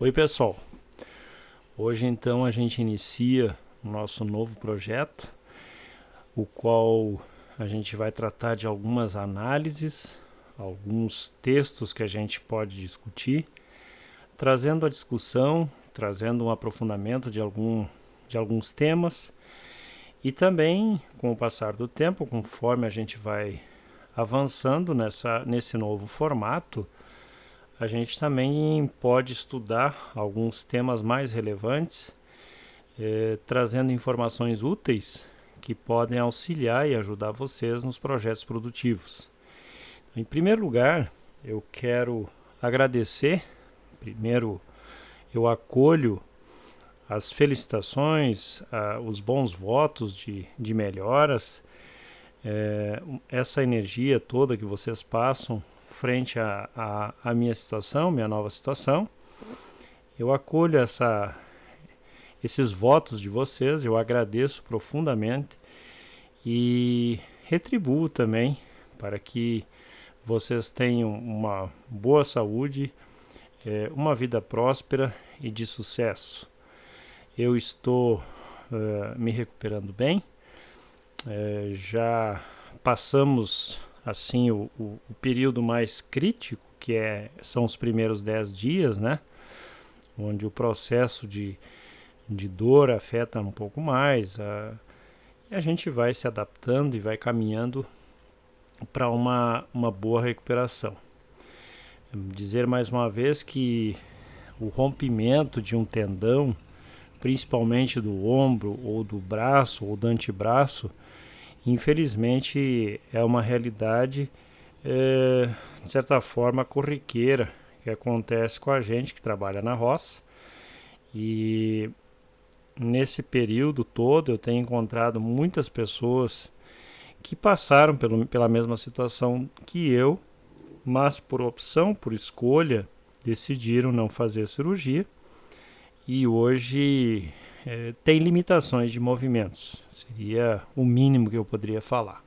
Oi pessoal, hoje então a gente inicia o nosso novo projeto, o qual a gente vai tratar de algumas análises, alguns textos que a gente pode discutir, trazendo a discussão, trazendo um aprofundamento de alguns temas e também com o passar do tempo, conforme a gente vai avançando nesse novo formato, a gente também pode estudar alguns temas mais relevantes, trazendo informações úteis que podem auxiliar e ajudar vocês nos projetos produtivos. Em primeiro lugar, eu quero agradecer. Primeiro, eu acolho as felicitações, os bons votos de melhoras, essa energia toda que vocês passam frente à minha situação, minha nova situação. Eu acolho esses votos de vocês, eu agradeço profundamente e retribuo também para que vocês tenham uma boa saúde, uma vida próspera e de sucesso. Eu estou me recuperando bem, já passamos assim o período mais crítico, são os primeiros 10 dias, né? Onde o processo de dor afeta um pouco mais, e a gente vai se adaptando e vai caminhando para uma boa recuperação. Dizer mais uma vez que o rompimento de um tendão, principalmente do ombro ou do braço ou do antebraço, infelizmente é uma realidade, de certa forma, corriqueira, que acontece com a gente que trabalha na roça. E nesse período todo eu tenho encontrado muitas pessoas que passaram pela mesma situação que eu, mas por opção, por escolha, decidiram não fazer cirurgia e hoje tem limitações de movimentos. Seria o mínimo que eu poderia falar.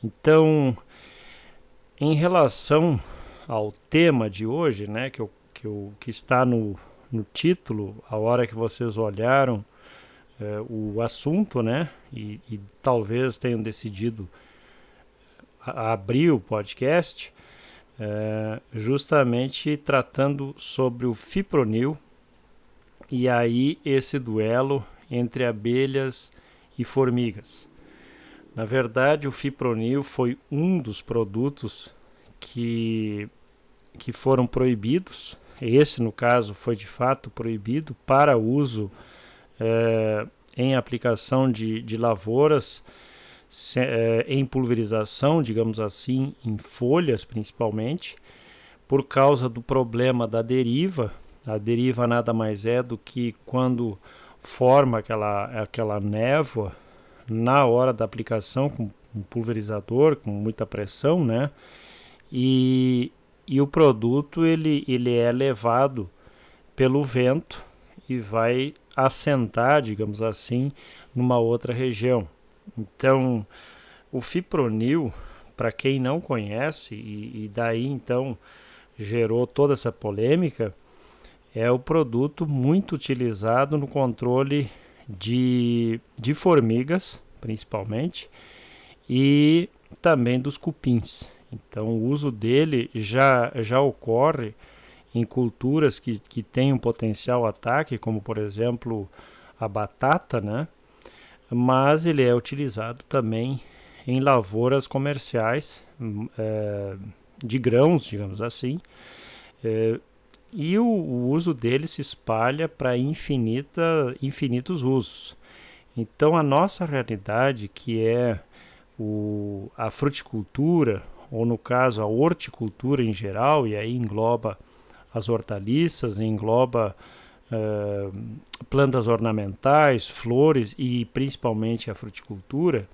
Então, em relação ao tema de hoje, né, que está no título, a hora que vocês olharam o assunto, né, e talvez tenham decidido abrir o podcast, justamente tratando sobre o fipronil e aí esse duelo entre abelhas e formigas. Na verdade, o fipronil foi um dos produtos que foram proibidos. Esse, no caso, foi de fato proibido para uso em aplicação de lavouras, em pulverização, digamos assim, em folhas principalmente, por causa do problema da deriva. A deriva nada mais é do que quando forma aquela névoa na hora da aplicação com um pulverizador, com muita pressão, né? E o produto ele é levado pelo vento e vai assentar, digamos assim, numa outra região. Então, o fipronil, para quem não conhece, e daí então gerou toda essa polêmica, é o produto muito utilizado no controle de formigas, principalmente, e também dos cupins. Então, o uso dele já ocorre em culturas que têm um potencial ataque, como por exemplo a batata, né? Mas ele é utilizado também em lavouras comerciais de grãos, digamos assim, e o uso dele se espalha para infinitos usos. Então a nossa realidade, que é a fruticultura, ou no caso a horticultura em geral, e aí engloba as hortaliças, engloba plantas ornamentais, flores e principalmente a fruticultura,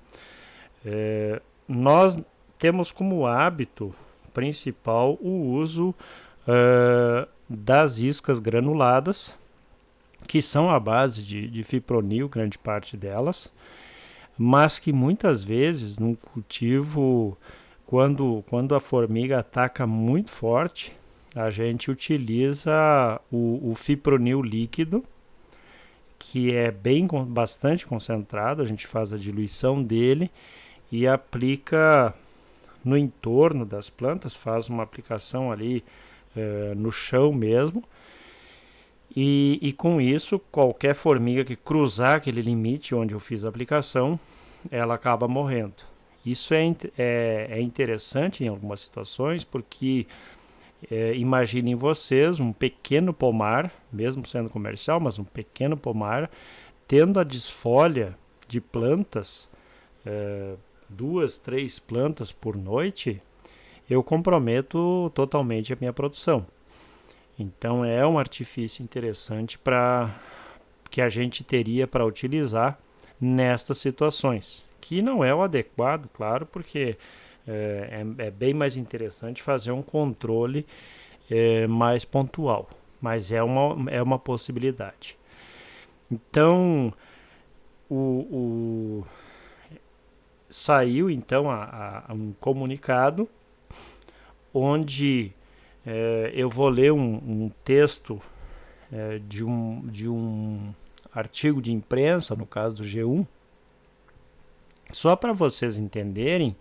nós temos como hábito principal o uso das iscas granuladas, que são a base de fipronil, grande parte delas, mas que muitas vezes no cultivo, quando a formiga ataca muito forte, a gente utiliza o fipronil líquido, que é bastante concentrado. A gente faz a diluição dele e aplica no entorno das plantas, faz uma aplicação ali no chão mesmo. E com isso, qualquer formiga que cruzar aquele limite onde eu fiz a aplicação, ela acaba morrendo. Isso é interessante em algumas situações, porque imaginem vocês um pequeno pomar, mesmo sendo comercial, mas um pequeno pomar, tendo a desfolha de plantas, 2, 3 plantas por noite, eu comprometo totalmente a minha produção. Então é um artifício interessante que a gente teria para utilizar nestas situações, que não é o adequado, claro, porque é bem mais interessante fazer um controle mais pontual, mas é uma possibilidade. Então, saiu então um comunicado onde eu vou ler um texto de um artigo de imprensa, no caso do G1, só para vocês entenderem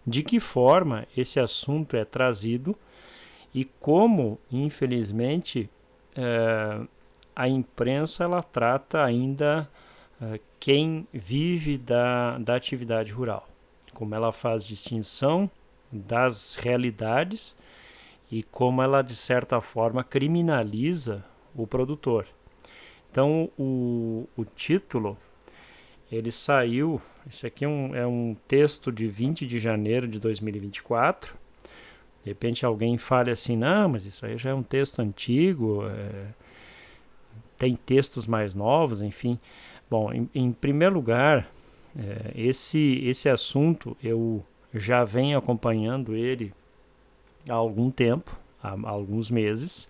de que forma esse assunto é trazido e como, infelizmente, a imprensa ela trata ainda quem vive da atividade rural, como ela faz distinção das realidades e como ela, de certa forma, criminaliza o produtor. Então, o título, ele saiu, esse aqui é um texto de 20 de janeiro de 2024, de repente alguém fale assim, não, mas isso aí já é um texto antigo, tem textos mais novos, enfim. Bom, em primeiro lugar, esse assunto eu já venho acompanhando ele há algum tempo, há alguns meses,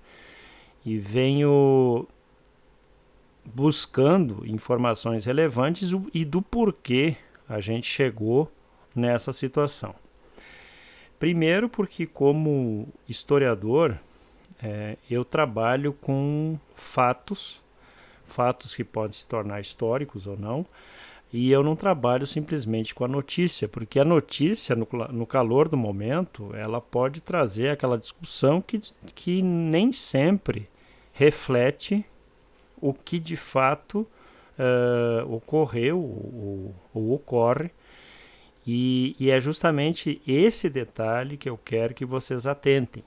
e venho buscando informações relevantes e do porquê a gente chegou nessa situação. Primeiro porque, como historiador, eu trabalho com fatos que podem se tornar históricos ou não, e eu não trabalho simplesmente com a notícia, porque a notícia, no calor do momento, ela pode trazer aquela discussão que nem sempre reflete o que de fato ocorreu ou ocorre, e é justamente esse detalhe que eu quero que vocês atentem.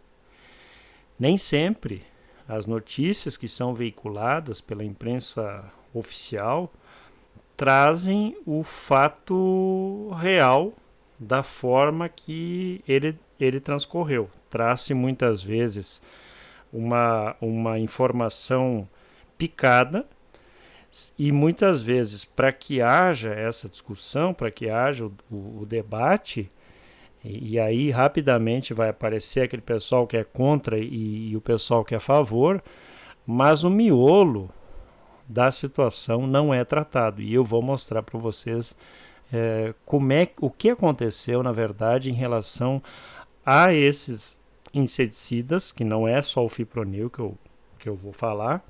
Nem sempre as notícias que são veiculadas pela imprensa oficial trazem o fato real da forma que ele transcorreu. Traz-se muitas vezes uma informação picada e muitas vezes, para que haja essa discussão, para que haja o debate, e aí rapidamente vai aparecer aquele pessoal que é contra e o pessoal que é a favor, mas o miolo da situação não é tratado. E eu vou mostrar para vocês o que aconteceu, na verdade, em relação a esses inseticidas, que não é só o fipronil que eu vou falar,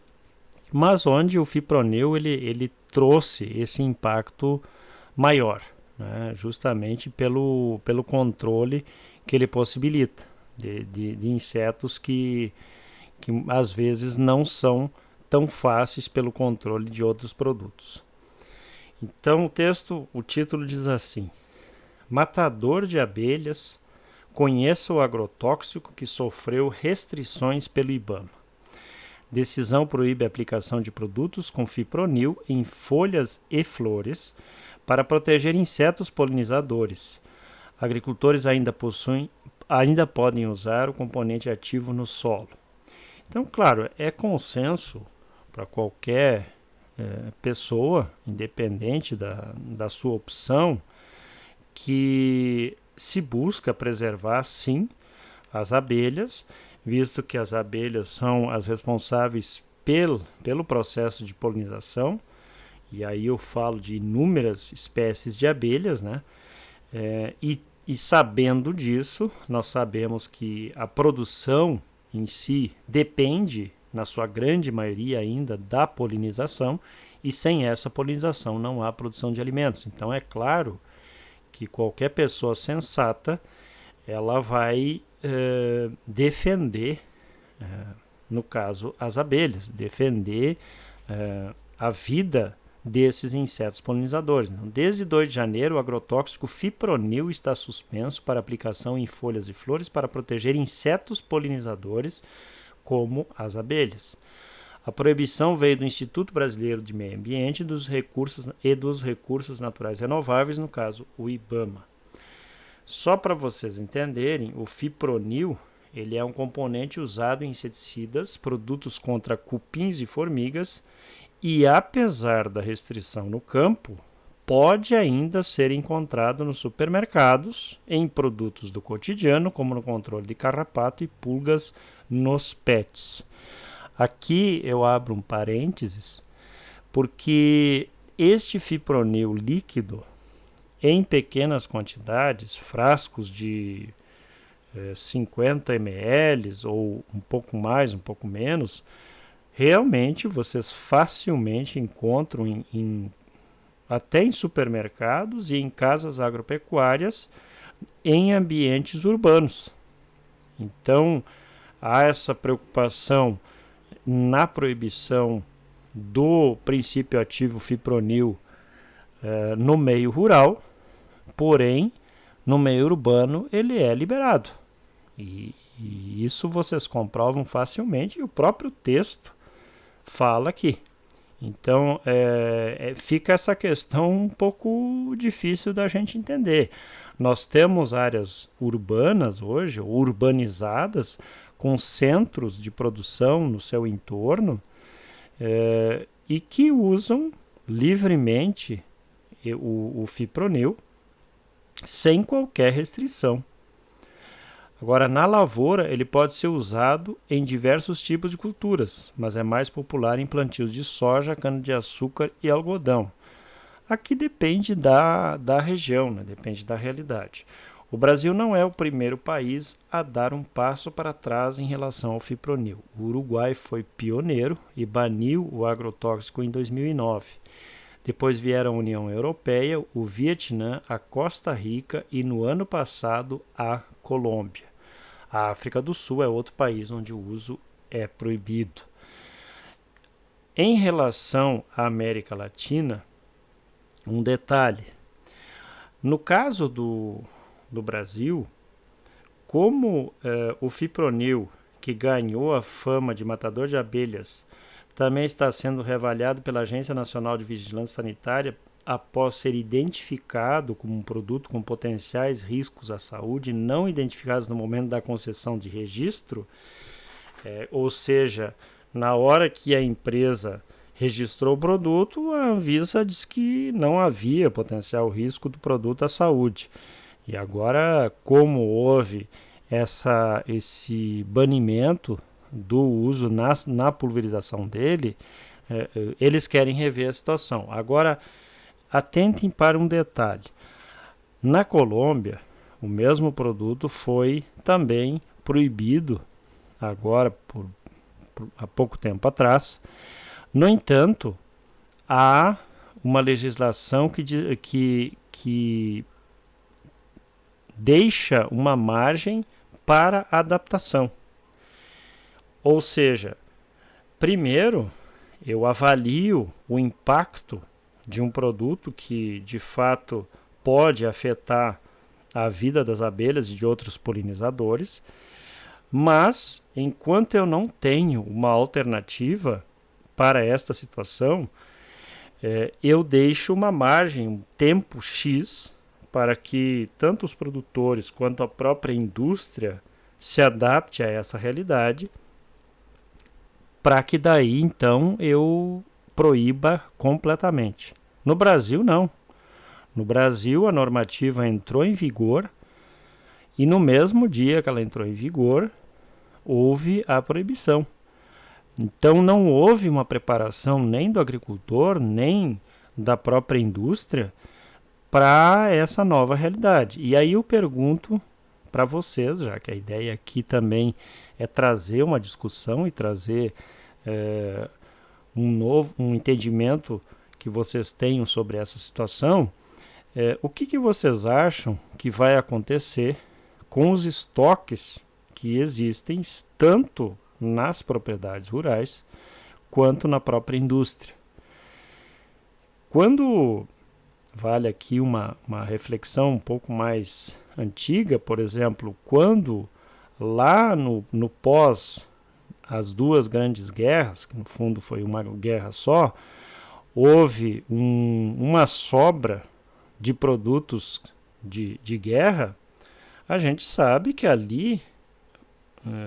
mas onde o fipronil ele trouxe esse impacto maior, né? Justamente pelo controle que ele possibilita de insetos que às vezes não são tão fáceis pelo controle de outros produtos. Então o título diz assim: Matador de abelhas, conheça o agrotóxico que sofreu restrições pelo IBAMA. Decisão proíbe a aplicação de produtos com fipronil em folhas e flores para proteger insetos polinizadores. Agricultores ainda podem usar o componente ativo no solo. Então, claro, é consenso para qualquer pessoa, independente da sua opção, que se busca preservar, sim, as abelhas, visto que as abelhas são as responsáveis pelo processo de polinização, e aí eu falo de inúmeras espécies de abelhas, né? E sabendo disso, nós sabemos que a produção em si depende, na sua grande maioria ainda, da polinização, e sem essa polinização não há produção de alimentos. Então é claro que qualquer pessoa sensata ela vai defender, no caso as abelhas, defender a vida desses insetos polinizadores. Então, desde 2 de janeiro, o agrotóxico fipronil está suspenso para aplicação em folhas e flores para proteger insetos polinizadores como as abelhas. A proibição veio do Instituto Brasileiro de Meio Ambiente e dos Recursos Naturais Renováveis, no caso, o IBAMA. Só para vocês entenderem, o fipronil ele é um componente usado em inseticidas, produtos contra cupins e formigas, e apesar da restrição no campo, pode ainda ser encontrado nos supermercados, em produtos do cotidiano, como no controle de carrapato e pulgas nos pets. Aqui eu abro um parênteses, porque este fipronil líquido, em pequenas quantidades, frascos de 50 ml ou um pouco mais, um pouco menos, realmente vocês facilmente encontram até em supermercados e em casas agropecuárias em ambientes urbanos. Então, há essa preocupação na proibição do princípio ativo fipronil no meio rural, porém, no meio urbano ele é liberado. E isso vocês comprovam facilmente, e o próprio texto fala aqui. Então, fica essa questão um pouco difícil da gente entender. Nós temos áreas urbanas hoje, urbanizadas, com centros de produção no seu entorno, e que usam livremente o fipronil sem qualquer restrição. Agora, na lavoura, ele pode ser usado em diversos tipos de culturas, mas é mais popular em plantios de soja, cana-de-açúcar e algodão. Aqui depende da região, né? Depende da realidade. O Brasil não é o primeiro país a dar um passo para trás em relação ao fipronil. O Uruguai foi pioneiro e baniu o agrotóxico em 2009. Depois vieram a União Europeia, o Vietnã, a Costa Rica e, no ano passado, a Colômbia. A África do Sul é outro país onde o uso é proibido. Em relação à América Latina, um detalhe. No caso do Brasil, como o fipronil, que ganhou a fama de matador de abelhas, também está sendo reavaliado pela Agência Nacional de Vigilância Sanitária após ser identificado como um produto com potenciais riscos à saúde não identificados no momento da concessão de registro, ou seja, na hora que a empresa registrou o produto, a Anvisa disse que não havia potencial risco do produto à saúde. E agora, como houve esse banimento do uso na pulverização dele, eles querem rever a situação. Agora, atentem para um detalhe. Na Colômbia, o mesmo produto foi também proibido, agora, há pouco tempo atrás. No entanto, há uma legislação que deixa uma margem para adaptação. Ou seja, primeiro eu avalio o impacto de um produto que de fato pode afetar a vida das abelhas e de outros polinizadores, mas enquanto eu não tenho uma alternativa para esta situação, eu deixo uma margem, um tempo X, para que tanto os produtores quanto a própria indústria se adapte a essa realidade, para que daí então eu proíba completamente. No Brasil, não. No Brasil, a normativa entrou em vigor e no mesmo dia que ela entrou em vigor, houve a proibição. Então, não houve uma preparação nem do agricultor, nem da própria indústria para essa nova realidade. E aí eu pergunto para vocês, já que a ideia aqui também é trazer uma discussão e trazer um entendimento que vocês tenham sobre essa situação. O que vocês acham que vai acontecer com os estoques que existem tanto nas propriedades rurais quanto na própria indústria? Quando vale aqui uma reflexão um pouco mais antiga, por exemplo, quando lá no pós as duas grandes guerras, que no fundo foi uma guerra só, houve uma sobra de produtos de guerra, a gente sabe que ali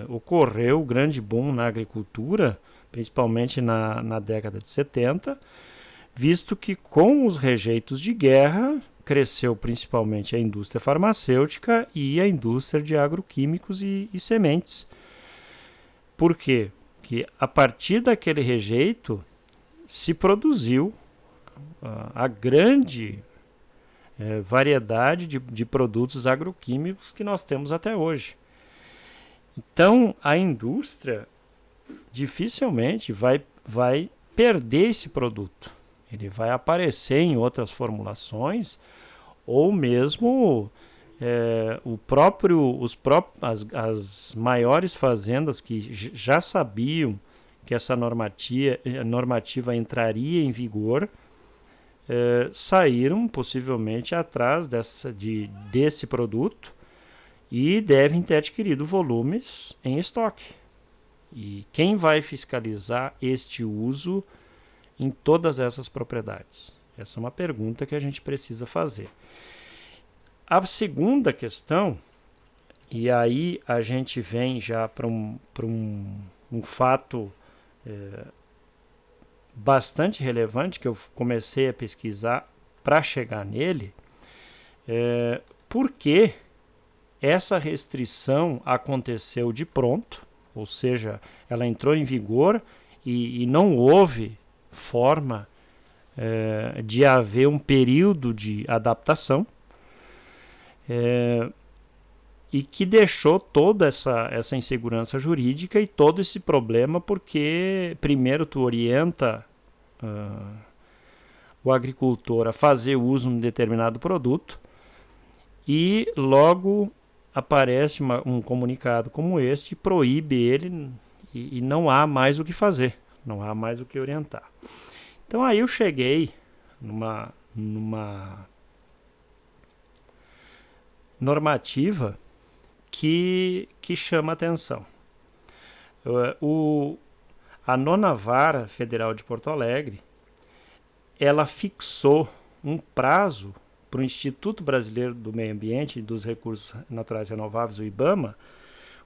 ocorreu o grande boom na agricultura, principalmente na década de 70, visto que com os rejeitos de guerra cresceu principalmente a indústria farmacêutica e a indústria de agroquímicos e sementes. Por quê? Porque a partir daquele rejeito se produziu a grande variedade de produtos agroquímicos que nós temos até hoje. Então, a indústria dificilmente vai perder esse produto. Ele vai aparecer em outras formulações ou mesmo as maiores fazendas que já sabiam que essa normativa entraria em vigor, saíram possivelmente atrás desse produto e devem ter adquirido volumes em estoque. E quem vai fiscalizar este uso em todas essas propriedades? Essa é uma pergunta que a gente precisa fazer. A segunda questão, e aí a gente vem já para um fato bastante relevante que eu comecei a pesquisar para chegar nele, por que essa restrição aconteceu de pronto, ou seja, ela entrou em vigor e não houve forma de haver um período de adaptação, e que deixou toda essa insegurança jurídica e todo esse problema, porque primeiro tu orienta o agricultor a fazer uso de um determinado produto e logo aparece um comunicado como este, proíbe ele e não há mais o que fazer, não há mais o que orientar. Então aí eu cheguei numa normativa que chama atenção. A Nona Vara Federal de Porto Alegre, ela fixou um prazo para o Instituto Brasileiro do Meio Ambiente e dos Recursos Naturais Renováveis, o IBAMA,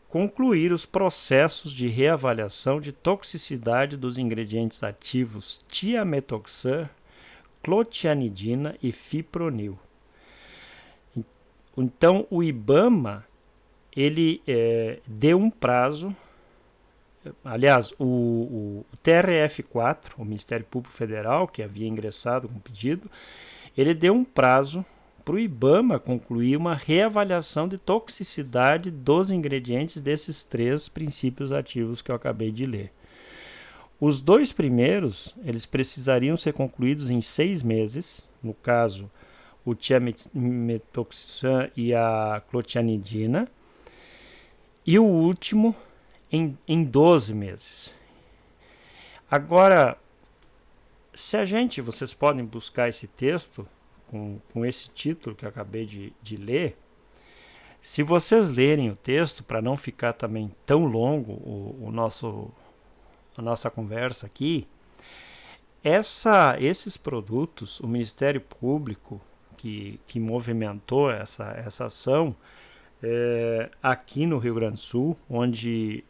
concluir os processos de reavaliação de toxicidade dos ingredientes ativos tiametoxan, clotianidina e fipronil. Então, o IBAMA ele deu um prazo. Aliás, o TRF4, o Ministério Público Federal, que havia ingressado com o pedido, ele deu um prazo para o IBAMA concluir uma reavaliação de toxicidade dos ingredientes desses 3 princípios ativos que eu acabei de ler. Os 2 primeiros, eles precisariam ser concluídos em 6 meses, no caso, o tiametoxan e a clotianidina, e o último em 12 meses. Agora, vocês podem buscar esse texto com esse título que eu acabei de ler. Se vocês lerem o texto, para não ficar também tão longo a nossa conversa aqui, esses produtos, o Ministério Público que movimentou essa ação aqui no Rio Grande do Sul, onde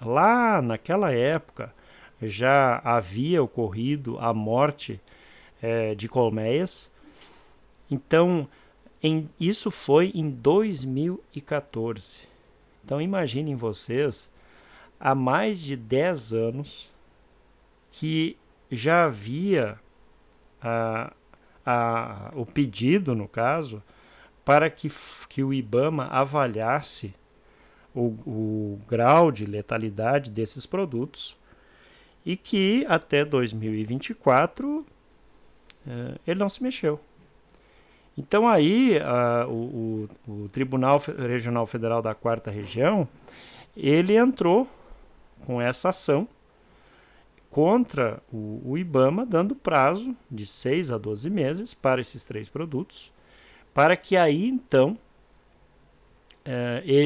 lá naquela época já havia ocorrido a morte de colmeias. Então, isso foi em 2014. Então, imaginem vocês, há mais de 10 anos que já havia o pedido, no caso, para que o IBAMA avaliasse o grau de letalidade desses produtos e que até 2024 ele não se mexeu. Então aí o Tribunal Regional Federal da 4ª Região, ele entrou com essa ação contra o IBAMA, dando prazo de 6 a 12 meses para esses 3 produtos, para que aí então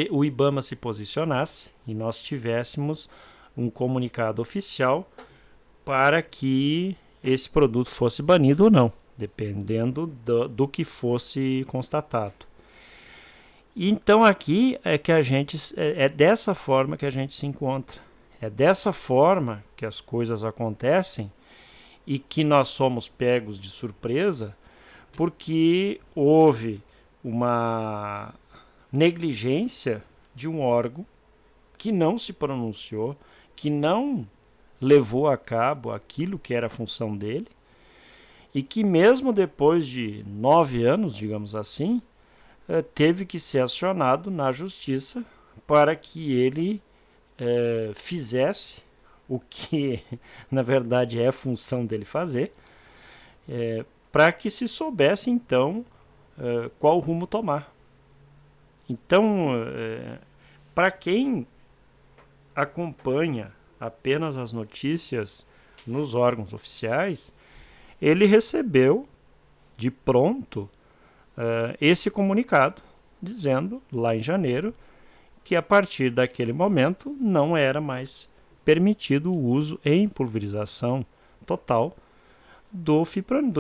o IBAMA se posicionasse e nós tivéssemos um comunicado oficial para que esse produto fosse banido ou não, dependendo do que fosse constatado. Então aqui é que a gente é dessa forma que a gente se encontra. É dessa forma que as coisas acontecem e que nós somos pegos de surpresa, porque houve uma negligência de um órgão que não se pronunciou, que não levou a cabo aquilo que era a função dele, e que mesmo depois de 9 anos, digamos assim, teve que ser acionado na justiça para que ele fizesse o que na verdade é a função dele fazer, para que se soubesse então qual rumo tomar. Então, para quem acompanha apenas as notícias nos órgãos oficiais, ele recebeu de pronto esse comunicado, dizendo lá em janeiro que a partir daquele momento não era mais permitido o uso em pulverização total do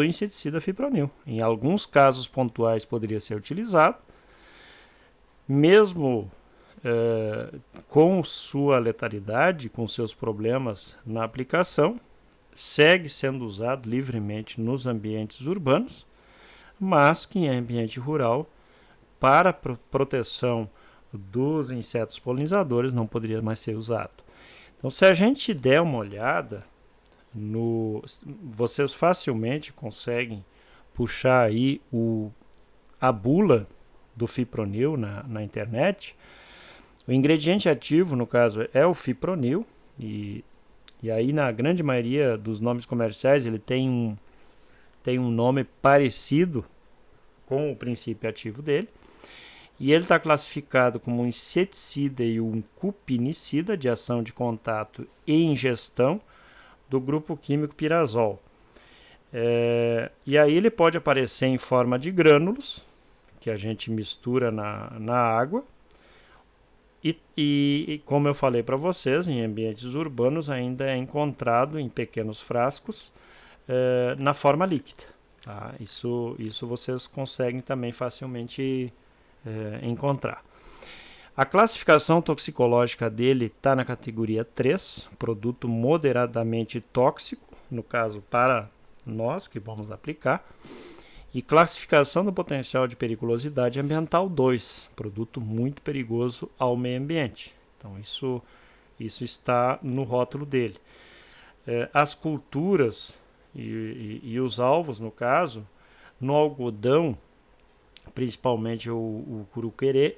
inseticida fipronil. Em alguns casos pontuais poderia ser utilizado, mesmo com sua letalidade, com seus problemas na aplicação, segue sendo usado livremente nos ambientes urbanos, mas que em ambiente rural, para proteção dos insetos polinizadores, não poderia mais ser usado. Então, se a gente der uma olhada, vocês facilmente conseguem puxar aí a bula do fipronil na internet. O ingrediente ativo, no caso, é o fipronil, e aí na grande maioria dos nomes comerciais ele tem um nome parecido com o princípio ativo dele, e ele está classificado como um inseticida e um cupinicida de ação de contato e ingestão do grupo químico pirazol. E aí ele pode aparecer em forma de grânulos, que a gente mistura na água, e como eu falei para vocês, em ambientes urbanos ainda é encontrado em pequenos frascos na forma líquida. Tá? Isso vocês conseguem também facilmente encontrar. A classificação toxicológica dele está na categoria 3, produto moderadamente tóxico, no caso para nós que vamos aplicar, e classificação do potencial de periculosidade ambiental 2, produto muito perigoso ao meio ambiente. Então isso está no rótulo dele. As culturas e os alvos, no caso, no algodão, principalmente o curuquerê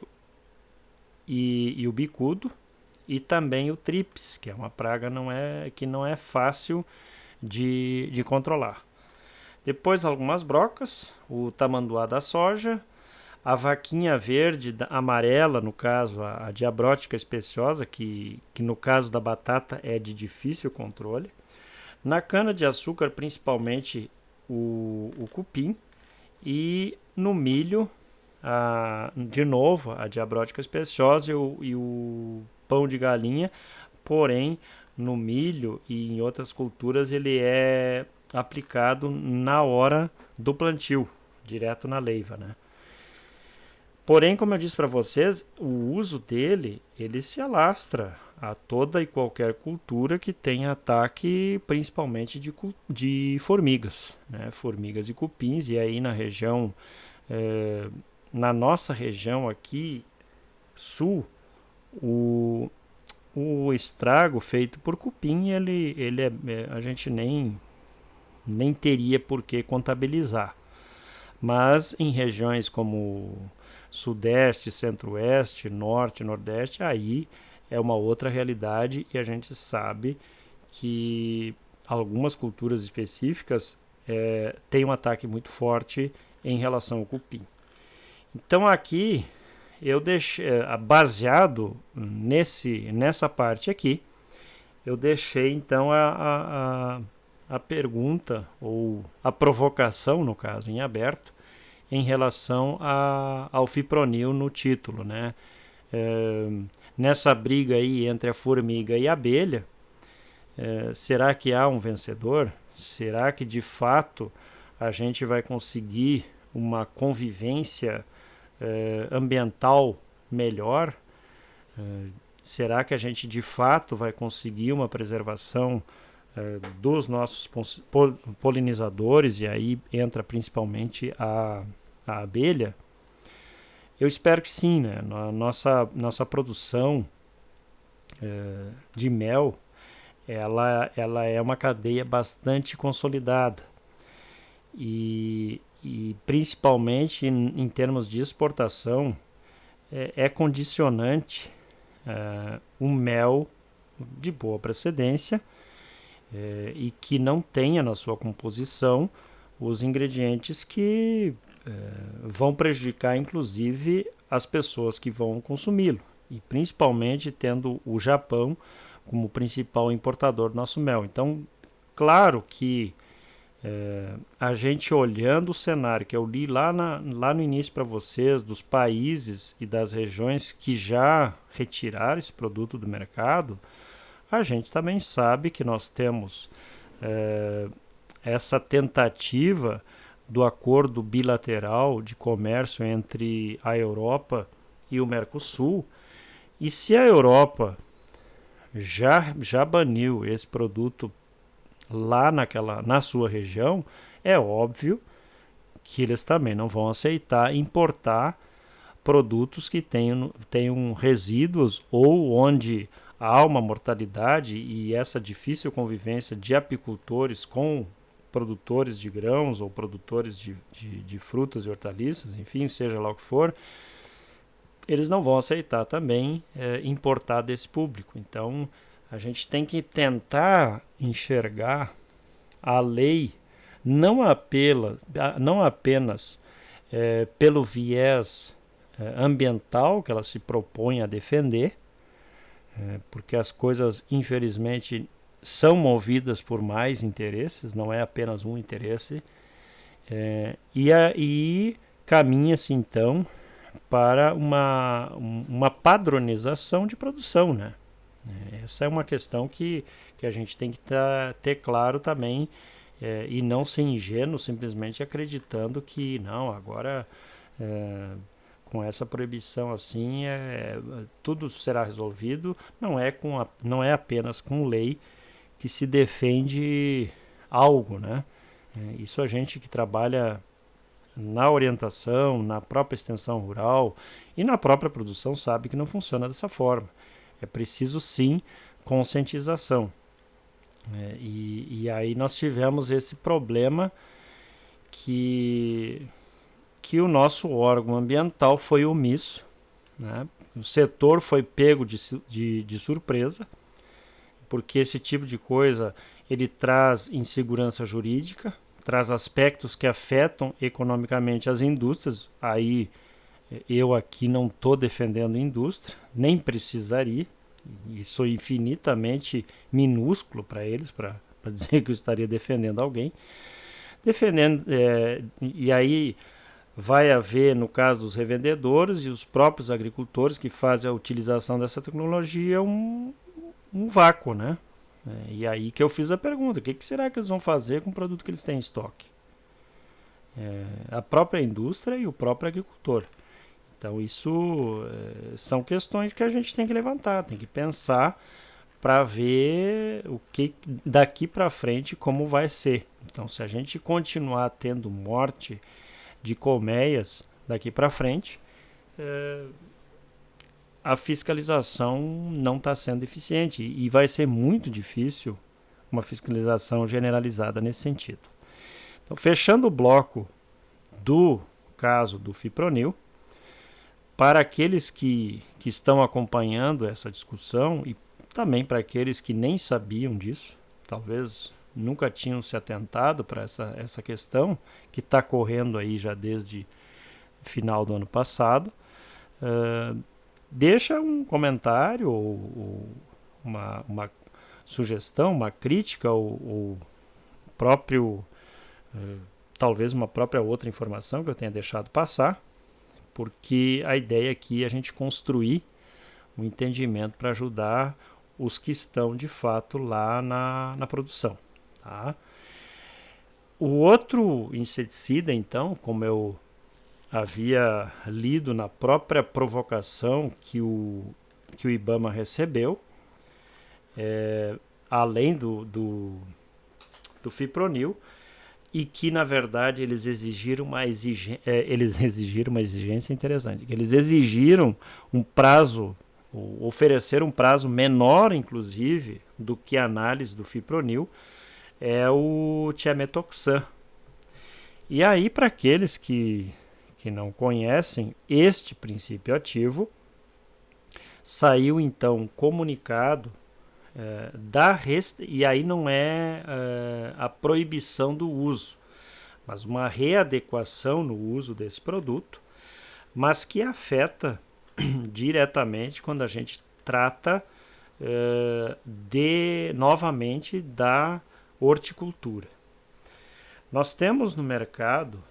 e o bicudo, e também o trips, que é uma praga que não é fácil de controlar. Depois algumas brocas, o tamanduá da soja, a vaquinha verde amarela, no caso a diabrótica especiosa, que no caso da batata é de difícil controle. Na cana de açúcar, principalmente o cupim, e no milho, de novo, a diabrótica especiosa e o pão de galinha, porém no milho e em outras culturas ele é aplicado na hora do plantio, direto na leiva, né? Porém, como eu disse para vocês, o uso dele, ele se alastra a toda e qualquer cultura que tenha ataque, principalmente de formigas, né? Formigas e cupins, e aí na região, na nossa região aqui, sul, o estrago feito por cupim, a gente nem teria por que contabilizar. Mas em regiões como Sudeste, Centro-Oeste, Norte, Nordeste, aí é uma outra realidade e a gente sabe que algumas culturas específicas têm um ataque muito forte em relação ao cupim. Então aqui eu deixei, baseado nessa parte aqui, eu deixei então a pergunta, ou a provocação, no caso, em aberto, em relação ao fipronil no título, né? Nessa briga aí entre a formiga e a abelha, será que há um vencedor? Será que de fato a gente vai conseguir uma convivência ambiental melhor? Será que a gente de fato vai conseguir uma preservação dos nossos polinizadores, e aí entra principalmente a abelha? Eu espero que sim, né? Nossa produção de mel, ela é uma cadeia bastante consolidada e principalmente em termos de exportação, é condicionante um mel de boa procedência e que não tenha na sua composição os ingredientes que vão prejudicar inclusive as pessoas que vão consumi-lo, e principalmente tendo o Japão como principal importador do nosso mel. Então, claro que a gente olhando o cenário que eu li lá no início para vocês, dos países e das regiões que já retiraram esse produto do mercado, a gente também sabe que nós temos essa tentativa do acordo bilateral de comércio entre a Europa e o Mercosul. E se a Europa já baniu esse produto lá na sua região, é óbvio que eles também não vão aceitar importar produtos que tenham resíduos ou onde há uma mortalidade e essa difícil convivência de apicultores com produtores de grãos ou produtores de frutas e hortaliças, enfim, seja lá o que for, eles não vão aceitar também importar desse público. Então, a gente tem que tentar enxergar a lei não apenas pelo viés ambiental que ela se propõe a defender, porque as coisas, infelizmente, são movidas por mais interesses, não é apenas um interesse, e caminha-se então para uma padronização de produção, né? Essa é uma questão que a gente tem que ter claro também, e não ser ingênuo simplesmente acreditando que não, agora com essa proibição assim tudo será resolvido. Não é apenas com lei que se defende algo, né? Isso a gente que trabalha na orientação, na própria extensão rural e na própria produção sabe que não funciona dessa forma. É preciso sim conscientização. E aí nós tivemos esse problema que o nosso órgão ambiental foi omisso, né? O setor foi pego de surpresa, porque esse tipo de coisa ele traz insegurança jurídica, traz aspectos que afetam economicamente as indústrias. Aí eu aqui não estou defendendo a indústria, nem precisaria, e sou infinitamente minúsculo para eles, para dizer que eu estaria defendendo alguém. E aí vai haver, no caso dos revendedores e os próprios agricultores que fazem a utilização dessa tecnologia, um vácuo, né? E aí que eu fiz a pergunta, o que será que eles vão fazer com o produto que eles têm em estoque? A própria indústria e o próprio agricultor. Então isso são questões que a gente tem que levantar, tem que pensar para ver o que daqui para frente como vai ser. Então se a gente continuar tendo morte de colmeias daqui para frente, a fiscalização não está sendo eficiente e vai ser muito difícil uma fiscalização generalizada nesse sentido. Então, fechando o bloco do caso do fipronil. Para aqueles que estão acompanhando essa discussão e também para aqueles que nem sabiam disso, talvez nunca tinham se atentado para essa questão, que está correndo aí já desde final do ano passado, deixa um comentário ou uma sugestão, uma crítica ou próprio, talvez uma própria outra informação que eu tenha deixado passar, porque a ideia aqui é a gente construir um entendimento para ajudar os que estão de fato lá na produção. Tá? O outro inseticida, então, como eu havia lido na própria provocação que o IBAMA recebeu, além do fipronil, e que, na verdade, eles exigiram uma exigência interessante, que eles exigiram um prazo, ofereceram um prazo menor, inclusive, do que a análise do fipronil, é o thiamethoxam. E aí, para aqueles que não conhecem este princípio ativo, saiu, então, comunicado e aí não é a proibição do uso, mas uma readequação no uso desse produto, mas que afeta diretamente quando a gente trata novamente da horticultura. Nós temos no mercado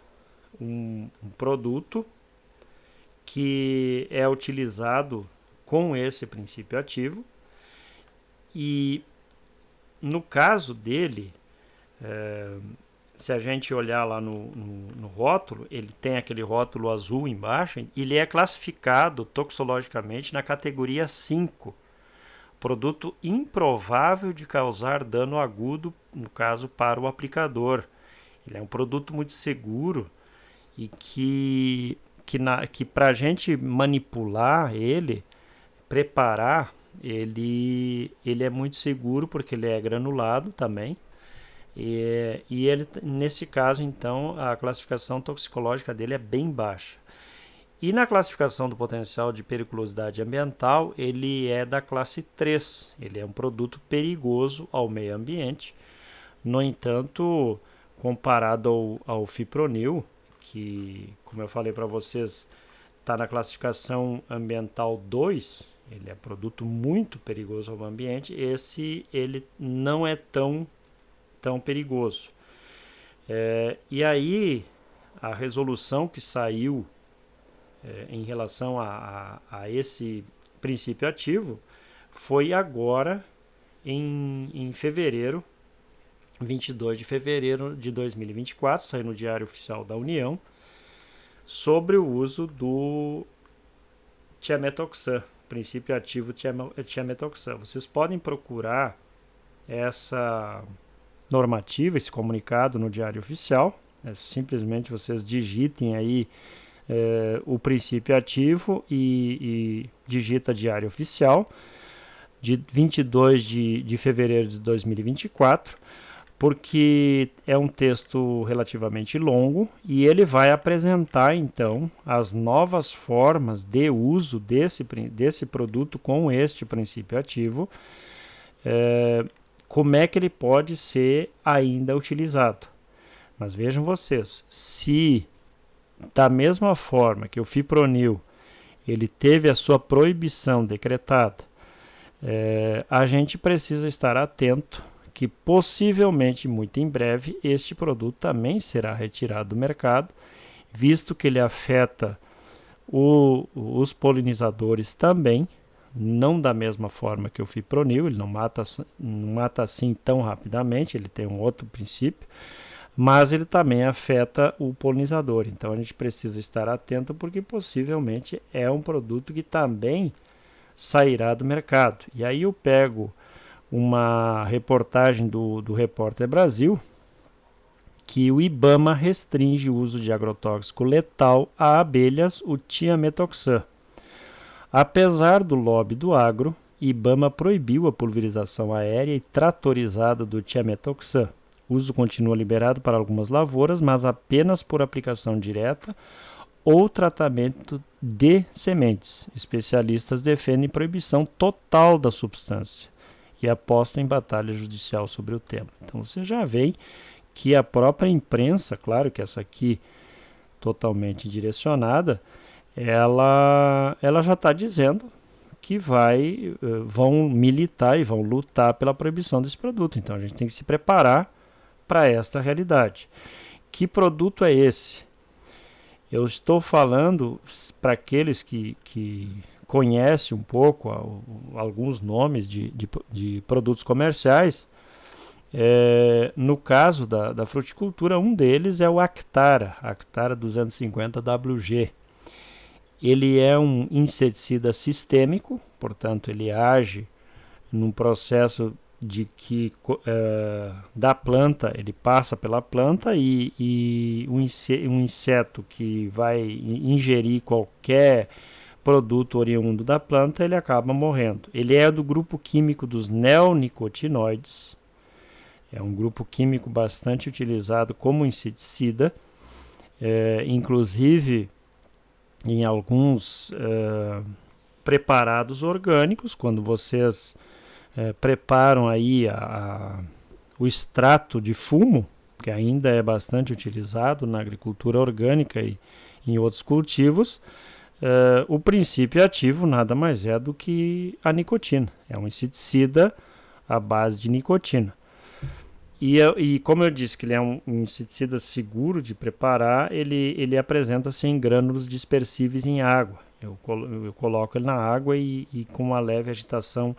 um produto que é utilizado com esse princípio ativo, e no caso dele, se a gente olhar lá no rótulo, ele tem aquele rótulo azul embaixo, ele é classificado toxicologicamente na categoria 5, produto improvável de causar dano agudo, no caso para o aplicador. Ele é um produto muito seguro e que para a gente manipular ele, preparar, ele é muito seguro porque ele é granulado também, e ele, nesse caso, então, a classificação toxicológica dele é bem baixa. E na classificação do potencial de periculosidade ambiental, ele é da classe 3, ele é um produto perigoso ao meio ambiente. No entanto, comparado ao fipronil, que, como eu falei para vocês, está na classificação ambiental 2, ele é produto muito perigoso ao ambiente, ele não é tão perigoso. E aí, a resolução que saiu em relação a esse princípio ativo foi agora em fevereiro, 22 de fevereiro de 2024, saiu no Diário Oficial da União, sobre o uso do thiamethoxam, princípio ativo thiamethoxam. Vocês podem procurar essa normativa, esse comunicado no Diário Oficial, simplesmente vocês digitem aí o princípio ativo e digita Diário Oficial, de 22 de fevereiro de 2024, porque é um texto relativamente longo e ele vai apresentar, então, as novas formas de uso desse produto com este princípio ativo, como é que ele pode ser ainda utilizado. Mas vejam vocês, se da mesma forma que o fipronil ele teve a sua proibição decretada, a gente precisa estar atento que possivelmente, muito em breve, este produto também será retirado do mercado, visto que ele afeta os polinizadores também, não da mesma forma que o fipronil, ele não mata assim tão rapidamente, ele tem um outro princípio, mas ele também afeta o polinizador. Então a gente precisa estar atento porque possivelmente é um produto que também sairá do mercado. E aí eu pego uma reportagem do Repórter Brasil, que o IBAMA restringe o uso de agrotóxico letal a abelhas, o thiamethoxam. Apesar do lobby do agro, IBAMA proibiu a pulverização aérea e tratorizada do thiamethoxam, Uso continua liberado para algumas lavouras, mas apenas por aplicação direta ou tratamento de sementes. Especialistas defendem proibição total da substância e apostam em batalha judicial sobre o tema. Então você já vê que a própria imprensa, claro que essa aqui totalmente direcionada, ela já está dizendo que vão militar e vão lutar pela proibição desse produto. Então a gente tem que se preparar para esta realidade. Que produto é esse? Eu estou falando para aqueles que conhecem um pouco alguns nomes de produtos comerciais. No caso da fruticultura, um deles é o Actara 250WG. Ele é um inseticida sistêmico, portanto ele age num processo de que da planta, ele passa pela planta e um inseto que vai ingerir qualquer produto oriundo da planta, ele acaba morrendo. Ele é do grupo químico dos neonicotinoides, é um grupo químico bastante utilizado como inseticida, inclusive em alguns preparados orgânicos, quando vocês preparam aí o extrato de fumo, que ainda é bastante utilizado na agricultura orgânica e em outros cultivos, o princípio ativo nada mais é do que a nicotina. É um inseticida à base de nicotina. E como eu disse que ele é um inseticida seguro de preparar, ele apresenta-se em grânulos dispersíveis em água. Eu coloco ele na água e com uma leve agitação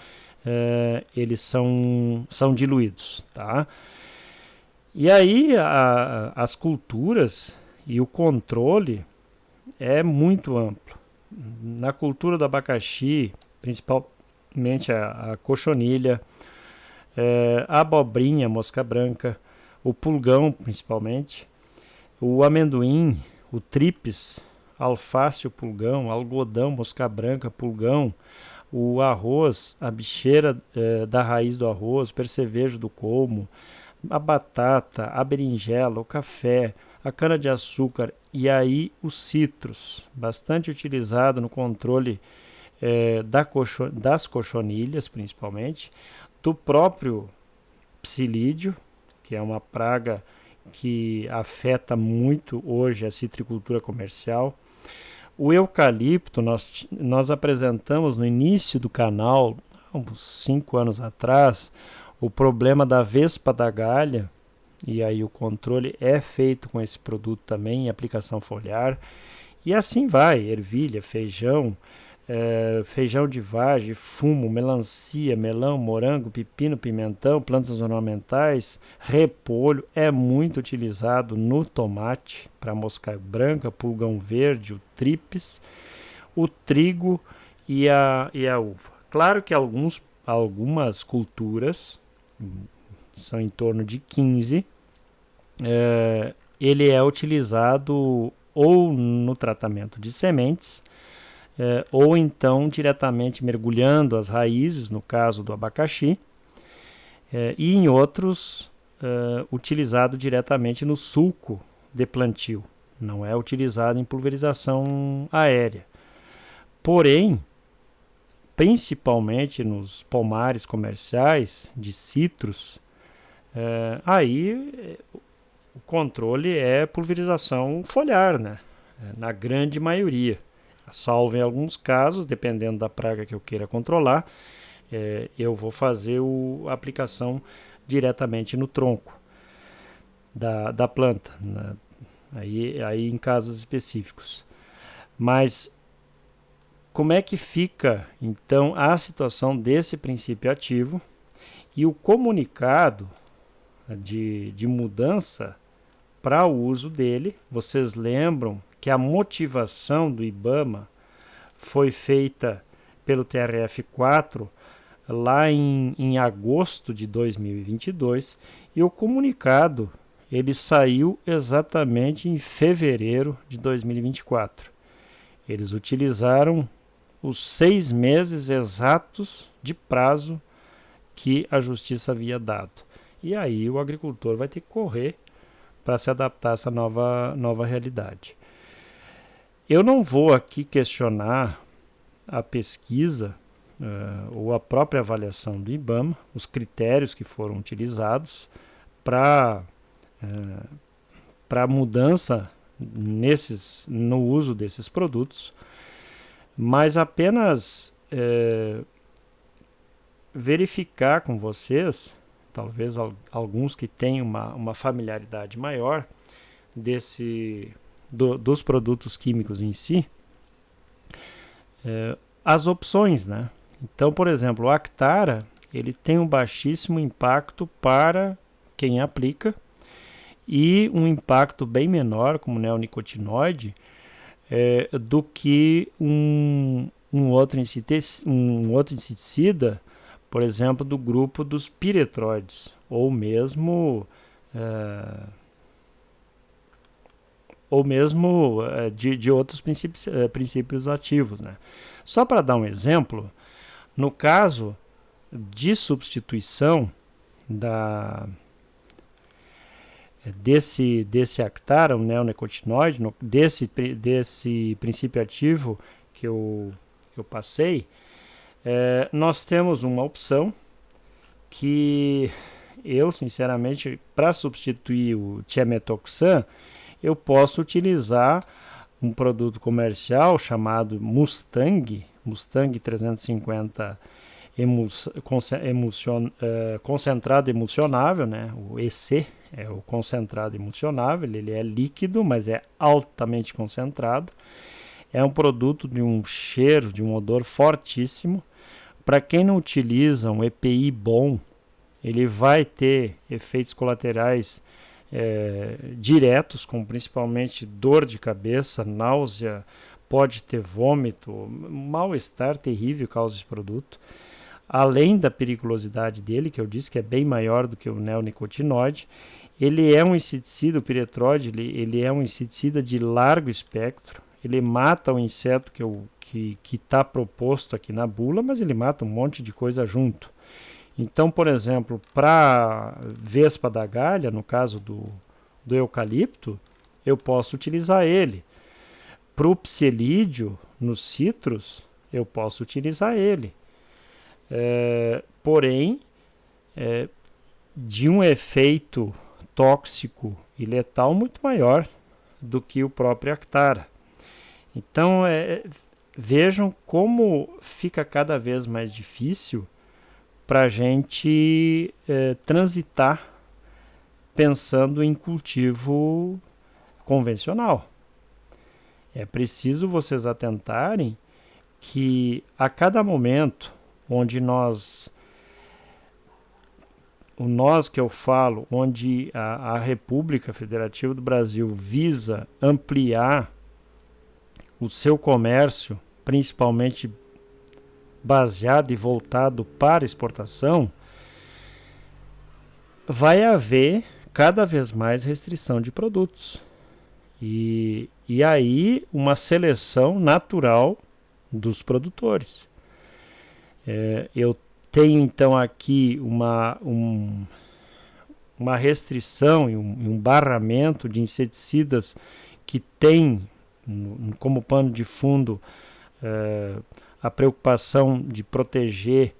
eles são diluídos. Tá? E aí as culturas e o controle é muito amplo. Na cultura do abacaxi, principalmente a cochonilha, a abobrinha, mosca branca, o pulgão principalmente, o amendoim, o tripes, alface, o pulgão, algodão, mosca branca, pulgão, o arroz, a bicheira da raiz do arroz, percevejo do colmo, a batata, a berinjela, o café, a cana-de-açúcar e aí os citros, bastante utilizado no controle das cochonilhas principalmente, do próprio psilídeo, que é uma praga que afeta muito hoje a citricultura comercial. O eucalipto, nós apresentamos no início do canal, uns 5 anos atrás, o problema da vespa da galha, e aí o controle é feito com esse produto também em aplicação foliar. E assim vai, ervilha, feijão, feijão de vagem, fumo, melancia, melão, morango, pepino, pimentão, plantas ornamentais, repolho, é muito utilizado no tomate, para mosca branca, pulgão verde, o tripes, o trigo e a uva. Claro que algumas culturas, são em torno de 15, ele é utilizado ou no tratamento de sementes, ou então diretamente mergulhando as raízes, no caso do abacaxi, e em outros utilizado diretamente no sulco de plantio, não é utilizado em pulverização aérea. Porém, principalmente nos pomares comerciais de citros, aí o controle é pulverização foliar, né? Na grande maioria. Salvo em alguns casos, dependendo da praga que eu queira controlar, eu vou fazer a aplicação diretamente no tronco da planta, né? Aí em casos específicos. Mas como é que fica, então, a situação desse princípio ativo e o comunicado de mudança para o uso dele? Vocês lembram que a motivação do IBAMA foi feita pelo TRF4 lá em agosto de 2022 e o comunicado ele saiu exatamente em fevereiro de 2024. Eles utilizaram os 6 meses exatos de prazo que a Justiça havia dado. E aí o agricultor vai ter que correr para se adaptar a essa nova realidade. Eu não vou aqui questionar a pesquisa ou a própria avaliação do IBAMA, os critérios que foram utilizados para a mudança no uso desses produtos, mas apenas verificar com vocês, talvez alguns que tenham uma familiaridade maior dos produtos químicos em si, as opções, né? Então, por exemplo, o Actara, ele tem um baixíssimo impacto para quem aplica e um impacto bem menor, como neonicotinoide, do que um outro inseticida, por exemplo, do grupo dos piretroides, ou mesmo de outros princípios ativos, né? Só para dar um exemplo, no caso de substituição desse Actara, um neonicotinoide, desse princípio ativo que eu passei, nós temos uma opção que eu, sinceramente, para substituir o thiamethoxam, eu posso utilizar um produto comercial chamado Mustang 350 concentrado emulsionável, né? O EC é o concentrado emulsionável, ele é líquido, mas é altamente concentrado. É um produto de um cheiro, de um odor fortíssimo. Para quem não utiliza um EPI bom, ele vai ter efeitos colaterais diretos, como principalmente dor de cabeça, náusea, pode ter vômito, mal-estar terrível causa esse produto. Além da periculosidade dele, que eu disse que é bem maior do que o neonicotinoide, ele é um inseticida, o piretroide, ele é um inseticida de largo espectro, ele mata o inseto que está proposto aqui na bula, mas ele mata um monte de coisa junto. Então, por exemplo, para vespa da galha, no caso do eucalipto, eu posso utilizar ele. Para o psilídeo, nos citros, eu posso utilizar ele. Porém, de um efeito tóxico e letal muito maior do que o próprio Actara. Então, vejam como fica cada vez mais difícil para a gente transitar pensando em cultivo convencional. É preciso vocês atentarem que a cada momento onde que eu falo, onde a República Federativa do Brasil visa ampliar o seu comércio, principalmente baseado e voltado para exportação, vai haver cada vez mais restrição de produtos. E aí uma seleção natural dos produtores. Eu tenho então aqui uma restrição e um barramento de inseticidas que tem como pano de fundo a preocupação de proteger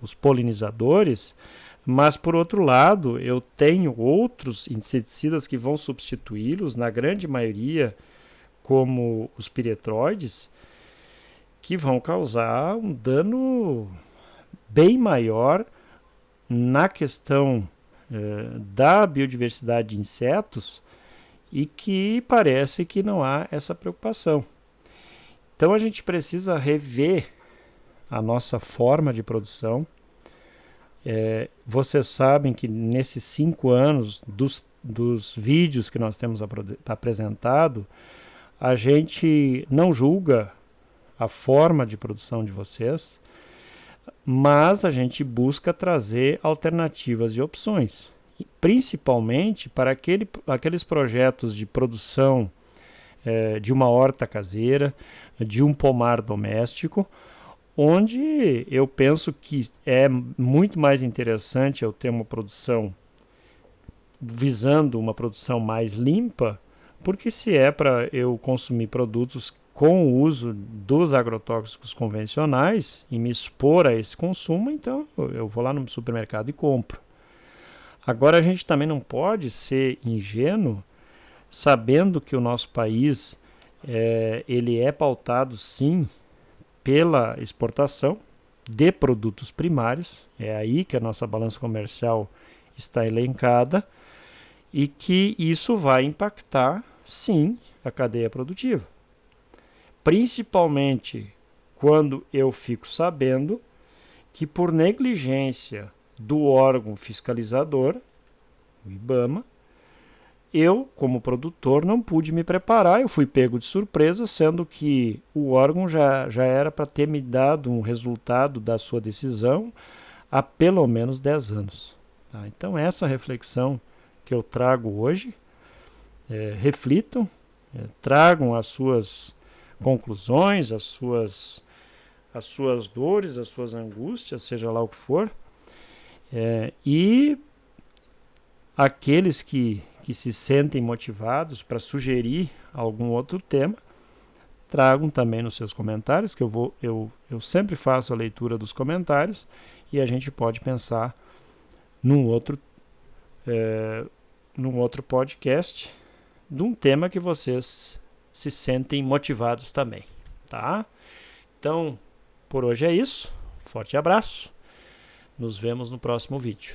os polinizadores, mas por outro lado eu tenho outros inseticidas que vão substituí-los, na grande maioria como os piretroides, que vão causar um dano bem maior na questão da biodiversidade de insetos e que parece que não há essa preocupação. Então a gente precisa rever a nossa forma de produção. Vocês sabem que nesses 5 anos dos vídeos que nós temos apresentado, a gente não julga a forma de produção de vocês, mas a gente busca trazer alternativas e opções, principalmente para aqueles projetos de produção de uma horta caseira, de um pomar doméstico, onde eu penso que é muito mais interessante eu ter uma produção visando uma produção mais limpa, porque se é para eu consumir produtos com o uso dos agrotóxicos convencionais e me expor a esse consumo, então eu vou lá no supermercado e compro. Agora a gente também não pode ser ingênuo, sabendo que o nosso país ele é pautado sim pela exportação de produtos primários, é aí que a nossa balança comercial está elencada, e que isso vai impactar, sim, a cadeia produtiva. Principalmente quando eu fico sabendo que por negligência do órgão fiscalizador, o IBAMA, eu, como produtor, não pude me preparar, eu fui pego de surpresa, sendo que o órgão já era para ter me dado um resultado da sua decisão há pelo menos 10 anos. Tá? Então, essa reflexão que eu trago hoje, reflitam, tragam as suas conclusões, as suas dores, as suas angústias, seja lá o que for, e aqueles que se sentem motivados para sugerir algum outro tema, tragam também nos seus comentários, que eu sempre faço a leitura dos comentários e a gente pode pensar num outro podcast de um tema que vocês se sentem motivados também, tá? Então, por hoje é isso. Forte abraço. Nos vemos no próximo vídeo.